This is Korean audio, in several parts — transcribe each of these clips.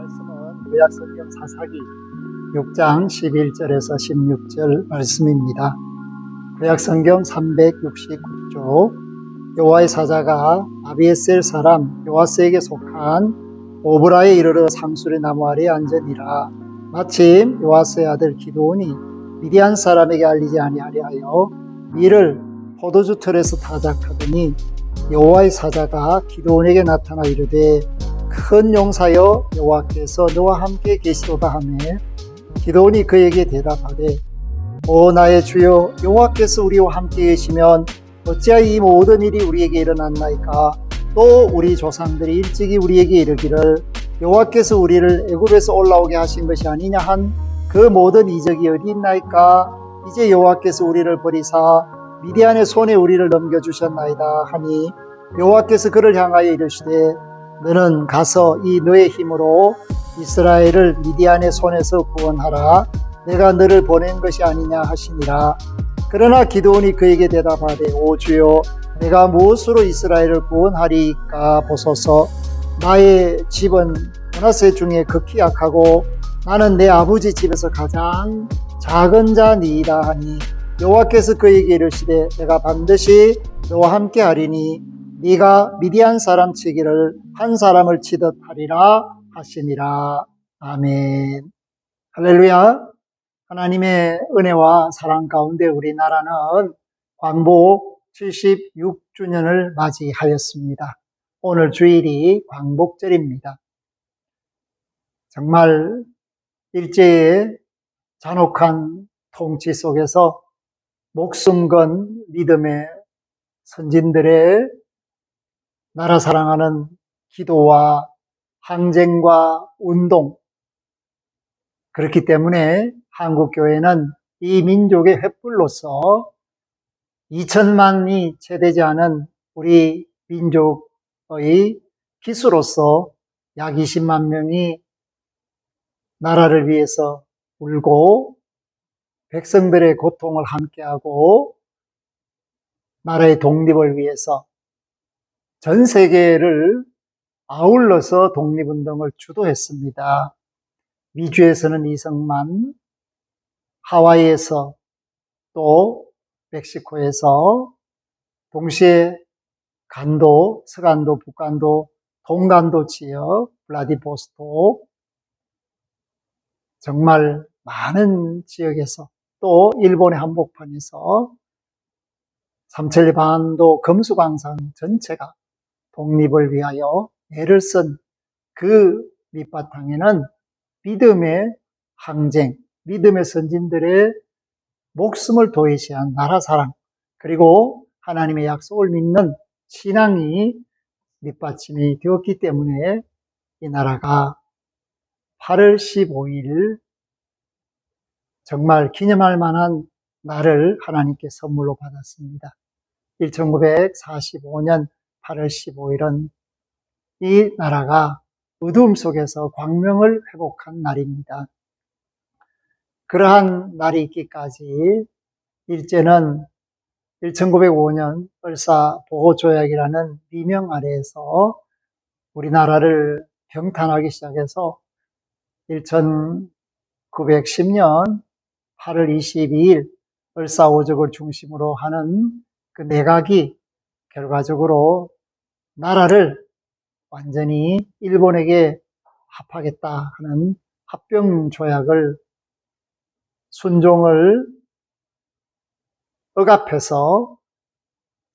말씀은 구약성경 사사기 6장 11절에서 16절 말씀입니다. 구약성경 369쪽 여호와의 사자가 아비에셀 사람 요아스에게 속한 오브라에 이르러 상수리 나무 아래에 앉으니라. 마침 요아스의 아들 기드온이 미디안 사람에게 알리지 아니하려 하여 이를 포도주 틀에서 타작하더니 여호와의 사자가 기드온에게 나타나 이르되 큰 용사여 여호와께서 너와 함께 계시도다 하매 기드온이 그에게 대답하되 오 나의 주여 여호와께서 우리와 함께 계시면 어찌하여 이 모든 일이 우리에게 일어났나이까. 또 우리 조상들이 일찍이 우리에게 이르기를 여호와께서 우리를 애굽에서 올라오게 하신 것이 아니냐 한 그 모든 이적이 어디 있나이까. 이제 여호와께서 우리를 버리사 미디안의 손에 우리를 넘겨주셨나이다 하니 여호와께서 그를 향하여 이르시되 너는 가서 이 너의 힘으로 이스라엘을 미디안의 손에서 구원하라. 내가 너를 보낸 것이 아니냐 하시니라. 그러나 기드온이 그에게 대답하되 오 주여 내가 무엇으로 이스라엘을 구원하리까. 보소서 나의 집은 므낫세 중에 극히 약하고 나는 내 아버지 집에서 가장 작은 자니이다 하니 여호와께서 그에게 이르시되 내가 반드시 너와 함께 하리니 네가 미디안 사람 치기를 한 사람을 치듯 하리라 하시니라. 아멘. 할렐루야. 하나님의 은혜와 사랑 가운데 우리나라는 광복 76주년을 맞이하였습니다. 오늘 주일이 광복절입니다. 정말 일제의 잔혹한 통치 속에서 목숨 건 믿음의 선진들의 나라 사랑하는 기도와 항쟁과 운동, 그렇기 때문에 한국교회는 이 민족의 횃불로서 2천만이 채 되지 않은 우리 민족의 기수로서 약 20만 명이 나라를 위해서 울고 백성들의 고통을 함께하고 나라의 독립을 위해서 전 세계를 아울러서 독립운동을 주도했습니다. 미주에서는 이승만, 하와이에서 또 멕시코에서 동시에 간도, 서간도, 북간도, 동간도 지역, 블라디보스토크 정말 많은 지역에서 또 일본의 한복판에서 삼천리 반도 금수광산 전체가 독립을 위하여 애를 쓴 그 밑바탕에는 믿음의 항쟁, 믿음의 선진들의 목숨을 도외시한 나라 사랑, 그리고 하나님의 약속을 믿는 신앙이 밑받침이 되었기 때문에 이 나라가 8월 15일 정말 기념할 만한 날을 하나님께 선물로 받았습니다. 1945년 8월 15일은 이 나라가 어두움 속에서 광명을 회복한 날입니다. 그러한 날이 있기까지 일제는 1905년 을사보호조약이라는 미명 아래에서 우리나라를 병탄하기 시작해서 1910년 8월 22일 을사오적을 중심으로 하는 그 내각이 결과적으로 나라를 완전히 일본에게 합하겠다 하는 합병조약을 순종을 억압해서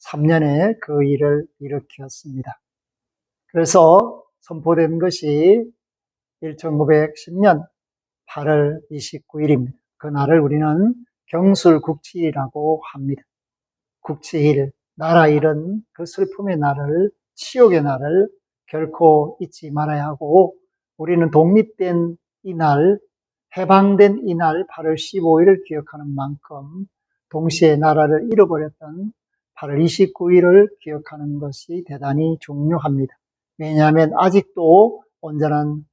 3년에 그 일을 일으켰습니다. 그래서 선포된 것이 1910년 8월 29일입니다. 그날을 우리는 경술국치일이라고 합니다. 국치일, 나라 잃은 그 슬픔의 날을, 치욕의 날을 결코 잊지 말아야 하고, 우리는 독립된 이날, 해방된 이날 8월 15일을 기억하는 만큼 동시에 나라를 잃어버렸던 8월 29일을 기억하는 것이 대단히 중요합니다. 왜냐하면 아직도 온전한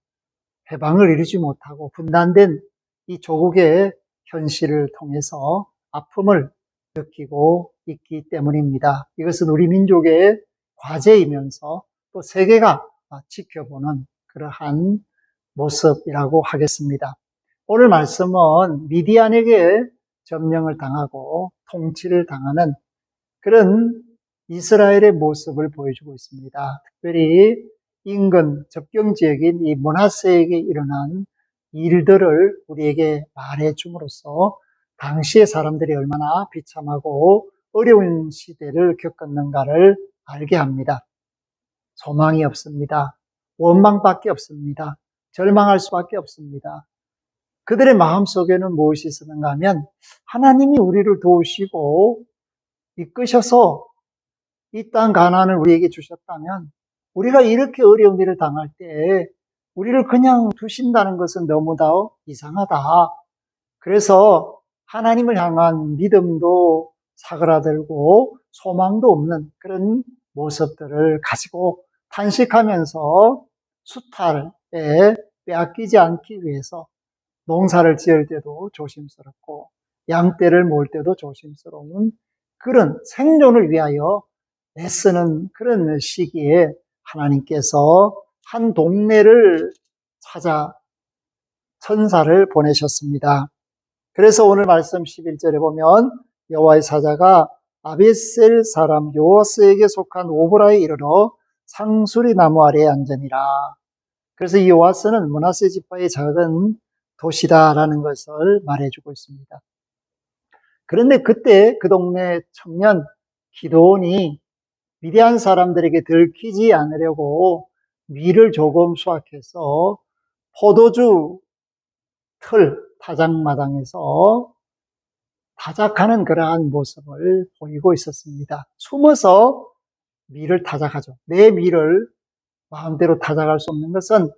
해방을 이루지 못하고 분단된 이 조국의 현실을 통해서 아픔을 느끼고 있기 때문입니다. 이것은 우리 민족의 과제이면서 또 세계가 지켜보는 그러한 모습이라고 하겠습니다. 오늘 말씀은 미디안에게 점령을 당하고 통치를 당하는 그런 이스라엘의 모습을 보여주고 있습니다. 특별히 인근 접경 지역인 이 므낫세에게 일어난 일들을 우리에게 말해 줌으로써 당시의 사람들이 얼마나 비참하고 어려운 시대를 겪었는가를 알게 합니다. 소망이 없습니다. 원망밖에 없습니다. 절망할 수밖에 없습니다. 그들의 마음속에는 무엇이 있었는가 하면 하나님이 우리를 도우시고 이끄셔서 이 땅 가나안을 우리에게 주셨다면 우리가 이렇게 어려운 일을 당할 때 우리를 그냥 두신다는 것은 너무나 이상하다. 그래서 하나님을 향한 믿음도 사그라들고 소망도 없는 그런 모습들을 가지고 탄식하면서 수탈에 빼앗기지 않기 위해서 농사를 지을 때도 조심스럽고 양떼를 모을 때도 조심스러운 그런 생존을 위하여 애쓰는 그런 시기에 하나님께서 한 동네를 찾아 천사를 보내셨습니다. 그래서 오늘 말씀 11절에 보면 여호와의 사자가 아벳셀 사람 요아스에게 속한 오보라에 이르러 상수리 나무 아래에 앉으니라. 그래서 이 요아스는 므낫세 지파의 작은 도시다라는 것을 말해주고 있습니다. 그런데 그때 그 동네 청년 기드온이 미디안 사람들에게 들키지 않으려고 밀을 조금 수확해서 포도주 틀 타작마당에서 타작하는 그러한 모습을 보이고 있었습니다. 숨어서 밀을 타작하죠. 내 밀을 마음대로 타작할 수 없는 것은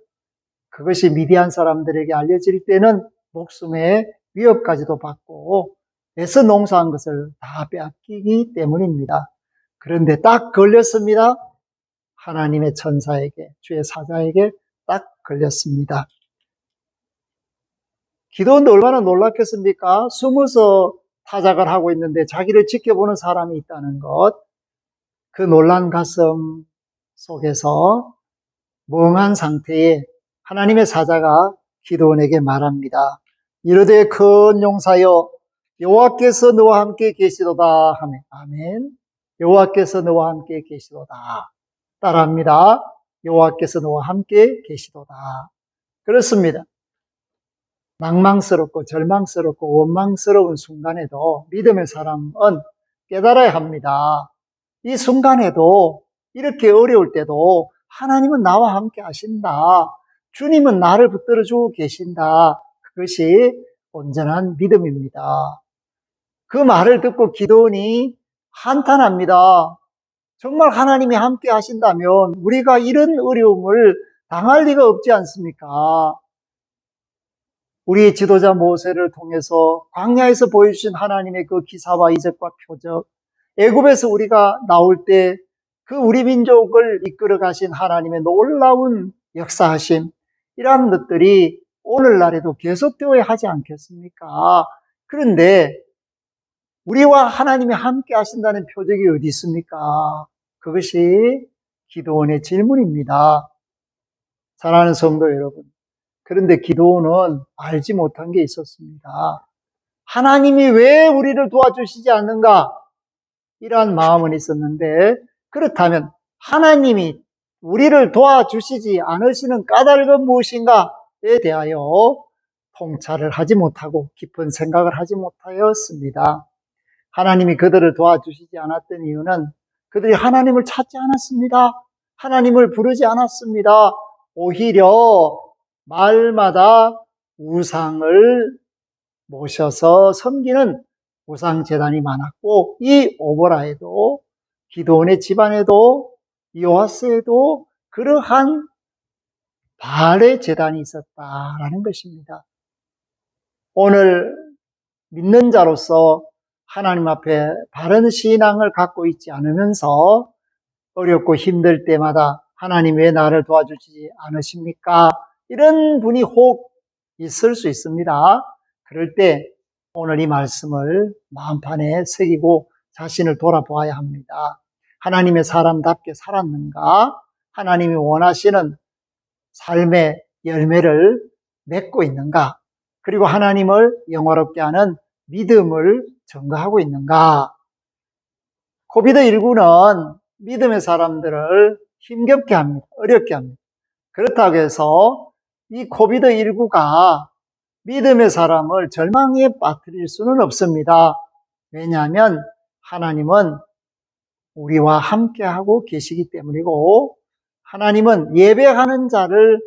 그것이 미디안 사람들에게 알려질 때는 목숨의 위협까지도 받고 애써 농사한 것을 다 빼앗기기 때문입니다. 그런데 딱 걸렸습니다. 하나님의 천사에게, 주의 사자에게 딱 걸렸습니다. 기도원도 얼마나 놀랐겠습니까? 숨어서 타작을 하고 있는데 자기를 지켜보는 사람이 있다는 것, 그 놀란 가슴 속에서 멍한 상태에 하나님의 사자가 기드온에게 말합니다. 이르되 큰 용사여 여호와께서 너와 함께 계시도다 하며 아멘. 여호와께서 너와 함께 계시도다. 따라합니다. 여호와께서 너와 함께 계시도다. 그렇습니다. 낭망스럽고 절망스럽고 원망스러운 순간에도 믿음의 사람은 깨달아야 합니다. 이 순간에도 이렇게 어려울 때도 하나님은 나와 함께 하신다. 주님은 나를 붙들어 주고 계신다. 그것이 온전한 믿음입니다. 그 말을 듣고 기드온이 한탄합니다. 정말 하나님이 함께 하신다면 우리가 이런 어려움을 당할 리가 없지 않습니까? 우리의 지도자 모세를 통해서 광야에서 보여주신 하나님의 그 기사와 이적과 표적, 애굽에서 우리가 나올 때 그 우리 민족을 이끌어 가신 하나님의 놀라운 역사하심, 이러한 것들이 오늘날에도 계속되어야 하지 않겠습니까? 그런데 우리와 하나님이 함께 하신다는 표적이 어디 있습니까? 그것이 기도원의 질문입니다. 사랑하는 성도 여러분, 그런데 기도원은 알지 못한 게 있었습니다. 하나님이 왜 우리를 도와주시지 않는가? 이러한 마음은 있었는데, 그렇다면 하나님이 우리를 도와주시지 않으시는 까닭은 무엇인가에 대하여 통찰을 하지 못하고 깊은 생각을 하지 못하였습니다. 하나님이 그들을 도와주시지 않았던 이유는 그들이 하나님을 찾지 않았습니다. 하나님을 부르지 않았습니다. 오히려 마을마다 우상을 모셔서 섬기는 우상제단이 많았고, 이 오보라에도 기드온의 집안에도 요아스에도 그러한 바알의 제단이 있었다라는 것입니다. 오늘 믿는 자로서 하나님 앞에 바른 신앙을 갖고 있지 않으면서 어렵고 힘들 때마다 하나님 왜 나를 도와주지 않으십니까? 이런 분이 혹 있을 수 있습니다. 그럴 때 오늘 이 말씀을 마음판에 새기고 자신을 돌아보아야 합니다. 하나님의 사람답게 살았는가? 하나님이 원하시는 삶의 열매를 맺고 있는가? 그리고 하나님을 영화롭게 하는 믿음을 증거하고 있는가? 코비드19는 믿음의 사람들을 힘겹게 합니다. 어렵게 합니다. 그렇다고 해서 이 코비드19가 믿음의 사람을 절망에 빠뜨릴 수는 없습니다. 왜냐하면 하나님은 우리와 함께하고 계시기 때문이고, 하나님은 예배하는 자를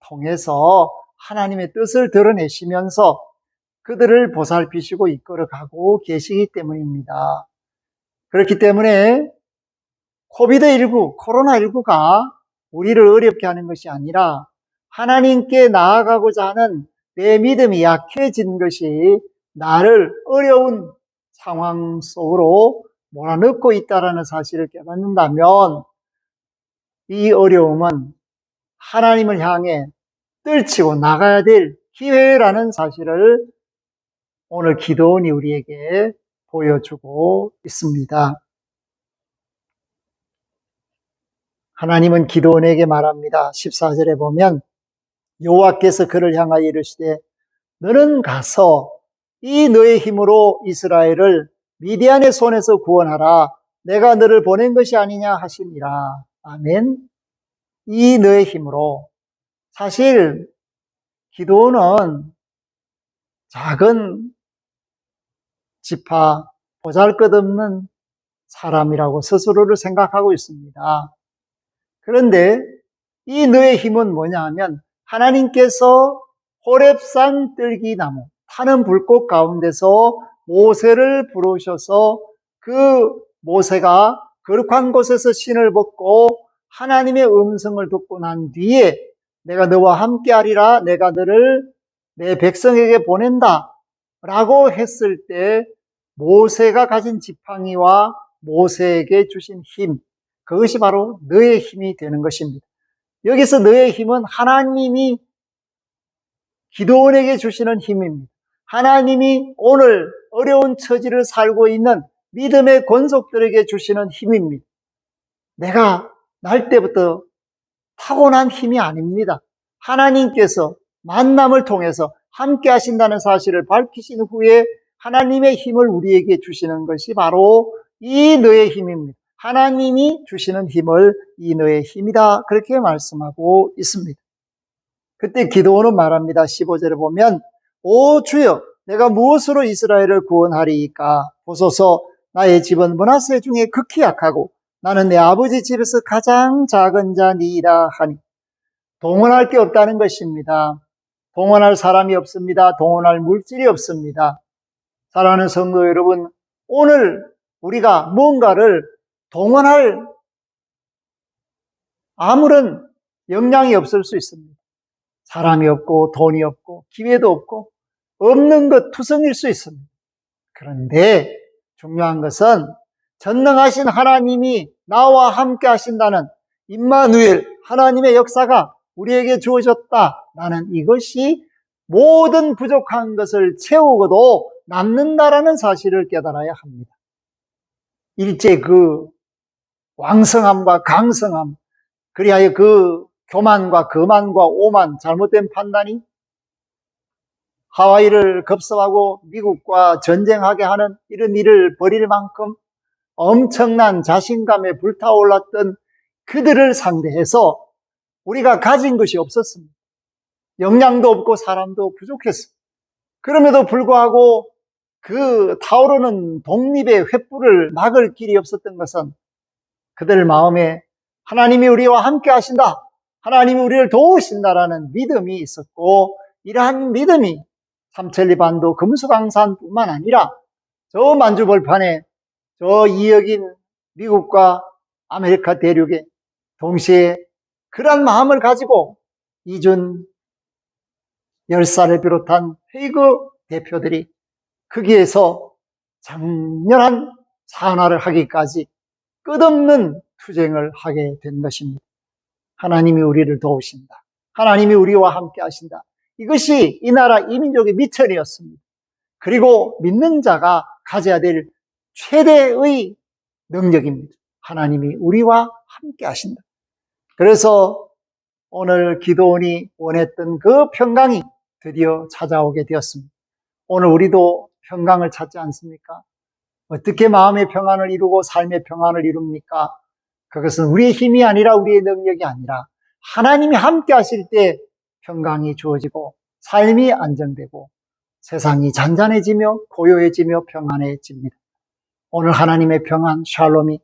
통해서 하나님의 뜻을 드러내시면서 그들을 보살피시고 이끌어가고 계시기 때문입니다. 그렇기 때문에 코로나19가 우리를 어렵게 하는 것이 아니라 하나님께 나아가고자 하는 내 믿음이 약해진 것이 나를 어려운 상황 속으로 몰아넣고 있다는 사실을 깨닫는다면 이 어려움은 하나님을 향해 떨치고 나가야 될 기회라는 사실을 오늘 기도원이 우리에게 보여주고 있습니다. 하나님은 기도원에게 말합니다. 14절에 보면 여호와께서 그를 향하여 이르시되 너는 가서 이 너의 힘으로 이스라엘을 미디안의 손에서 구원하라. 내가 너를 보낸 것이 아니냐 하시니라. 아멘. 이 너의 힘으로. 사실 기도원은 작은 지파, 보잘것없는 사람이라고 스스로를 생각하고 있습니다. 그런데 이 너의 힘은 뭐냐 하면 하나님께서 호렙산 뜰기나무 타는 불꽃 가운데서 모세를 부르셔서 그 모세가 거룩한 곳에서 신을 벗고 하나님의 음성을 듣고 난 뒤에 내가 너와 함께하리라, 내가 너를 내 백성에게 보낸다 라고 했을 때 모세가 가진 지팡이와 모세에게 주신 힘, 그것이 바로 너의 힘이 되는 것입니다. 여기서 너의 힘은 하나님이 기도원에게 주시는 힘입니다. 하나님이 오늘 어려운 처지를 살고 있는 믿음의 권속들에게 주시는 힘입니다. 내가 날 때부터 타고난 힘이 아닙니다. 하나님께서 만남을 통해서 함께 하신다는 사실을 밝히신 후에 하나님의 힘을 우리에게 주시는 것이 바로 이 너의 힘입니다. 하나님이 주시는 힘을 이 너의 힘이다, 그렇게 말씀하고 있습니다. 그때 기도원은 말합니다. 15절에 보면 오 주여 내가 무엇으로 이스라엘을 구원하리이까? 보소서 나의 집은 므낫세 중에 극히 약하고 나는 내 아버지 집에서 가장 작은 자니이다 하니, 동원할 게 없다는 것입니다. 동원할 사람이 없습니다. 동원할 물질이 없습니다. 사랑하는 성도 여러분, 오늘 우리가 뭔가를 동원할 아무런 역량이 없을 수 있습니다. 사람이 없고 돈이 없고 기회도 없고 없는 것 투성일 수 있습니다. 그런데 중요한 것은 전능하신 하나님이 나와 함께 하신다는 임마누엘, 하나님의 역사가 우리에게 주어졌다라는 이것이 모든 부족한 것을 채우고도 남는다라는 사실을 깨달아야 합니다. 일제 그 왕성함과 강성함, 그리하여 그 교만과 거만과 오만, 잘못된 판단이 하와이를 급습하고 미국과 전쟁하게 하는 이런 일을 벌일 만큼 엄청난 자신감에 불타올랐던 그들을 상대해서 우리가 가진 것이 없었습니다. 역량도 없고 사람도 부족했습니다. 그럼에도 불구하고 그 타오르는 독립의 횃불을 막을 길이 없었던 것은 그들 마음에 하나님이 우리와 함께 하신다, 하나님이 우리를 도우신다라는 믿음이 있었고, 이러한 믿음이 삼천리반도 금수강산뿐만 아니라 저 만주벌판에 저 이역인 미국과 아메리카 대륙에 동시에 그런 마음을 가지고 이준 열사를 비롯한 헤이그 대표들이 거기에서 장렬한 산화를 하기까지 끝없는 투쟁을 하게 된 것입니다. 하나님이 우리를 도우신다, 하나님이 우리와 함께 하신다, 이것이 이 나라 이 민족의 미천이었습니다. 그리고 믿는 자가 가져야 될 최대의 능력입니다. 하나님이 우리와 함께 하신다. 그래서 오늘 기도원이 원했던 그 평강이 드디어 찾아오게 되었습니다. 오늘 우리도 평강을 찾지 않습니까? 어떻게 마음의 평안을 이루고 삶의 평안을 이룹니까? 그것은 우리의 힘이 아니라 우리의 능력이 아니라 하나님이 함께 하실 때 평강이 주어지고 삶이 안정되고 세상이 잔잔해지며 고요해지며 평안해집니다. 오늘 하나님의 평안, 샬롬이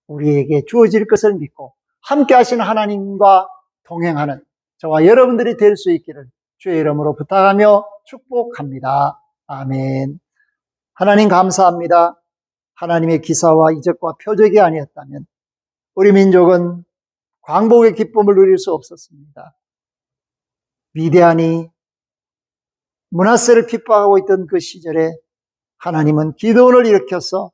우리에게 주어질 것을 믿고 함께 하시는 하나님과 동행하는 저와 여러분들이 될 수 있기를 주의 이름으로 부탁하며 축복합니다. 아멘. 하나님 감사합니다. 하나님의 기사와 이적과 표적이 아니었다면 우리 민족은 광복의 기쁨을 누릴 수 없었습니다. 위대한이 므낫세를 핍박하고 있던 그 시절에 하나님은 기드온을 일으켜서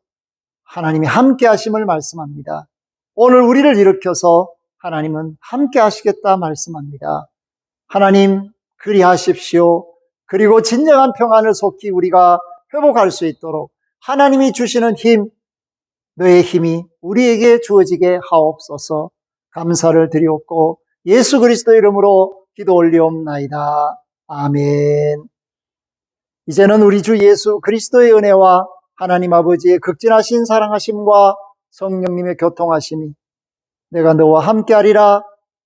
하나님이 함께 하심을 말씀합니다. 오늘 우리를 일으켜서 하나님은 함께 하시겠다 말씀합니다. 하나님 그리하십시오. 그리고 진정한 평안을 속히 우리가 회복할 수 있도록 하나님이 주시는 힘, 너의 힘이 우리에게 주어지게 하옵소서. 감사를 드리옵고 예수 그리스도 이름으로 기도 올리옵나이다. 아멘. 이제는 우리 주 예수 그리스도의 은혜와 하나님 아버지의 극진하신 사랑하심과 성령님의 교통하심이 내가 너와 함께하리라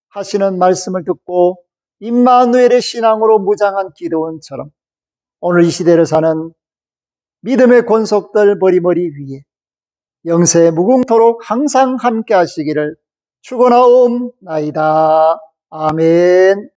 하시는 말씀을 듣고 임마누엘의 신앙으로 무장한 기드온처럼 오늘 이 시대를 사는 믿음의 권속들 머리머리 위에 영세 무궁토록 항상 함께 하시기를 축원하옵나이다. 아멘.